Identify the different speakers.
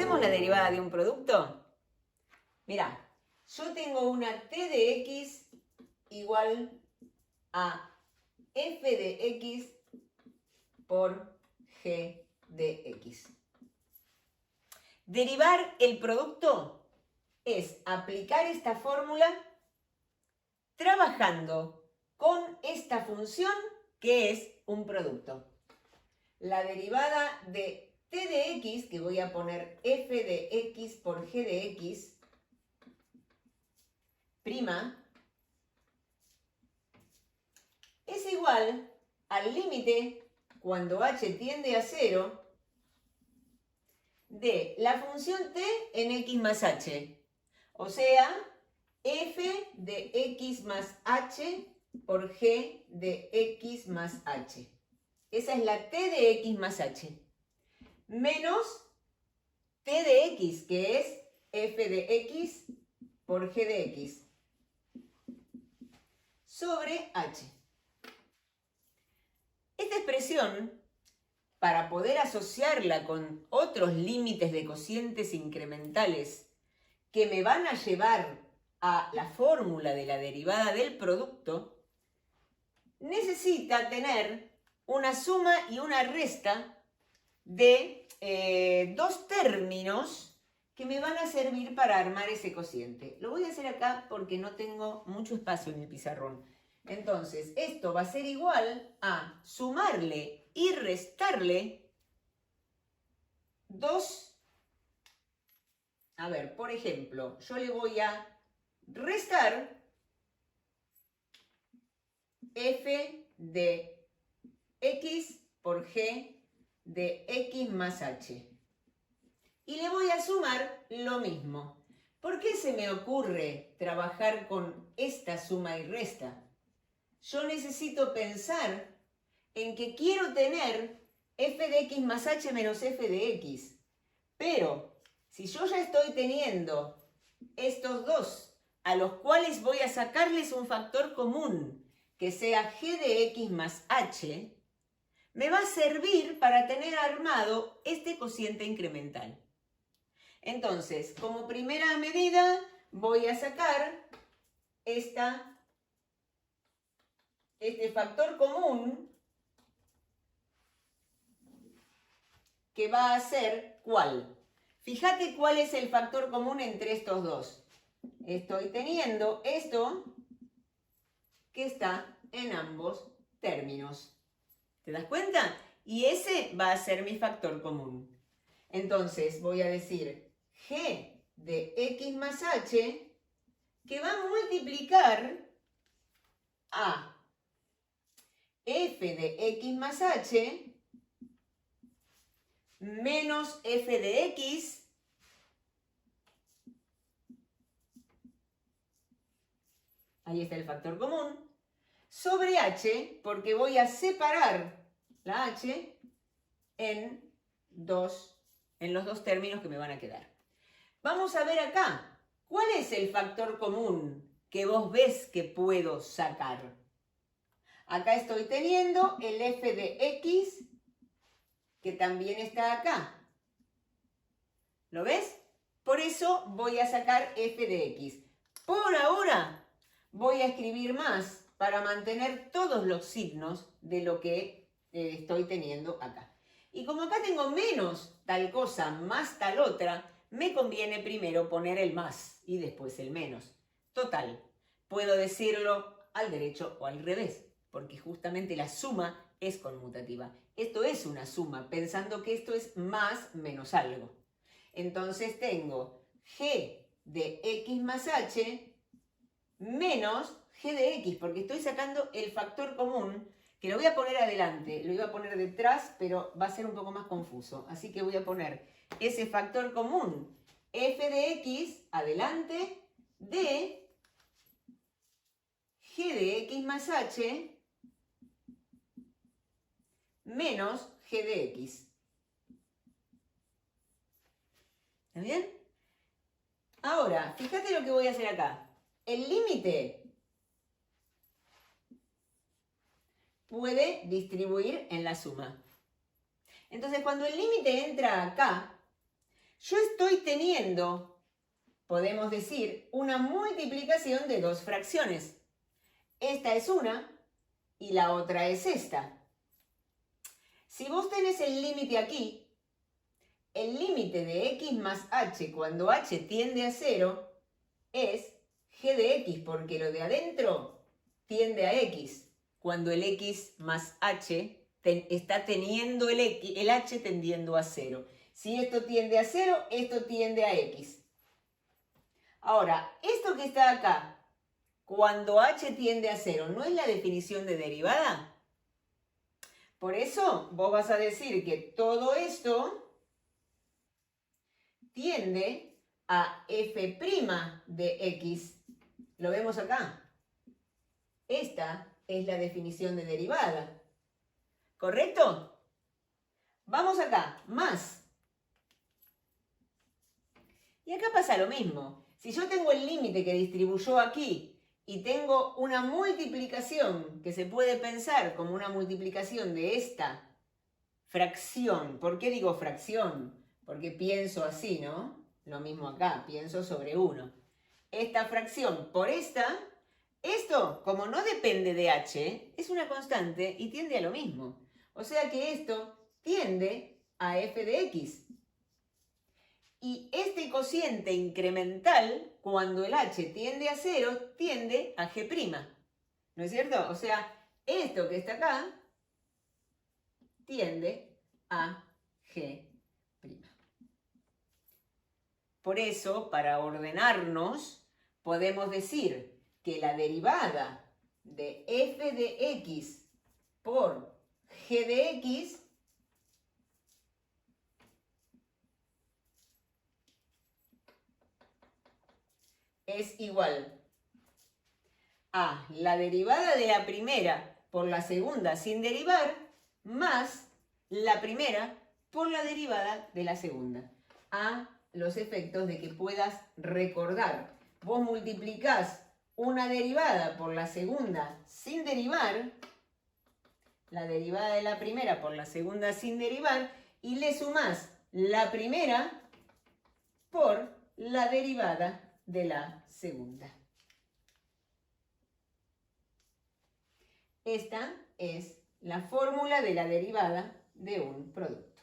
Speaker 1: ¿Conocemos la derivada de un producto? Mirá, yo tengo una t de x igual a f de x por g de x. Derivar el producto es aplicar esta fórmula trabajando con esta función que es un producto. La derivada de t de x, que voy a poner f de x por g de x, prima, es igual al límite cuando h tiende a 0 de la función t en x más h. O sea, f de x más h por g de x más h. Esa es la t de x más h. Menos t de x, que es f de x por g de x. Sobre h. Esta expresión, para poder asociarla con otros límites de cocientes incrementales que me van a llevar a la fórmula de la derivada del producto, necesita tener una suma y una resta de dos términos que me van a servir para armar ese cociente. Lo voy a hacer acá porque no tengo mucho espacio en el pizarrón. Entonces, esto va a ser igual a sumarle y restarle dos. A ver, por ejemplo, yo le voy a restar f de x por g de x más h. Y le voy a sumar lo mismo. ¿Por qué se me ocurre trabajar con esta suma y resta? Yo necesito pensar en que quiero tener f de x más h menos f de x. Pero si yo ya estoy teniendo estos dos, a los cuales voy a sacarles un factor común, que sea g de x más h, me va a servir para tener armado este cociente incremental. Entonces, como primera medida, voy a sacar este factor común, que va a ser ¿cuál? Fíjate cuál es el factor común entre estos dos. Estoy teniendo esto que está en ambos términos. ¿Te das cuenta? Y ese va a ser mi factor común. Entonces voy a decir g de x más h, que va a multiplicar a f de x más h menos f de x ahí está el factor común, sobre h, porque voy a separar la h en los dos términos que me van a quedar. Vamos a ver acá, ¿cuál es el factor común que vos ves que puedo sacar? Acá estoy teniendo el f de x, que también está acá. ¿Lo ves? Por eso voy a sacar f de x. Por ahora voy a escribir más para mantener todos los signos de lo que estoy teniendo acá. Y como acá tengo menos tal cosa más tal otra, me conviene primero poner el más y después el menos. Total, puedo decirlo al derecho o al revés, porque justamente la suma es conmutativa. Esto es una suma, pensando que esto es más menos algo. Entonces tengo g de x más h menos g de x, porque estoy sacando el factor común, que lo voy a poner adelante, lo iba a poner detrás, pero va a ser un poco más confuso. Así que voy a poner ese factor común, f de x, adelante, de g de x más h menos g de x. ¿Está bien? Ahora, fíjate lo que voy a hacer acá. El límite puede distribuir en la suma. Entonces, cuando el límite entra acá, yo estoy teniendo, podemos decir, una multiplicación de dos fracciones. Esta es una y la otra es esta. Si vos tenés el límite aquí, el límite de x más h cuando h tiende a 0 es g de x, porque lo de adentro tiende a x, cuando el x más h está teniendo el h tendiendo a 0. Si esto tiende a 0, esto tiende a x. Ahora, esto que está acá, cuando h tiende a 0, ¿no es la definición de derivada? Por eso vos vas a decir que todo esto tiende a f' de x. ¿Lo vemos acá? Esta es la definición de derivada. ¿Correcto? Vamos acá, más. Y acá pasa lo mismo. Si yo tengo el límite que distribuyó aquí y tengo una multiplicación que se puede pensar como una multiplicación de esta fracción. ¿Por qué digo fracción? Porque pienso así, ¿no? Lo mismo acá, pienso sobre 1. Esta fracción por esta, esto, como no depende de h, es una constante y tiende a lo mismo. O sea que esto tiende a f de x. Y este cociente incremental, cuando el h tiende a 0, tiende a g'. ¿No es cierto? O sea, esto que está acá tiende a g'. Por eso, para ordenarnos, podemos decir que la derivada de f de x por g de x es igual a la derivada de la primera por la segunda sin derivar, más la primera por la derivada de la segunda. A los efectos de que puedas recordar. Vos multiplicás una derivada por la segunda sin derivar, la derivada de la primera por la segunda sin derivar, y le sumás la primera por la derivada de la segunda. Esta es la fórmula de la derivada de un producto.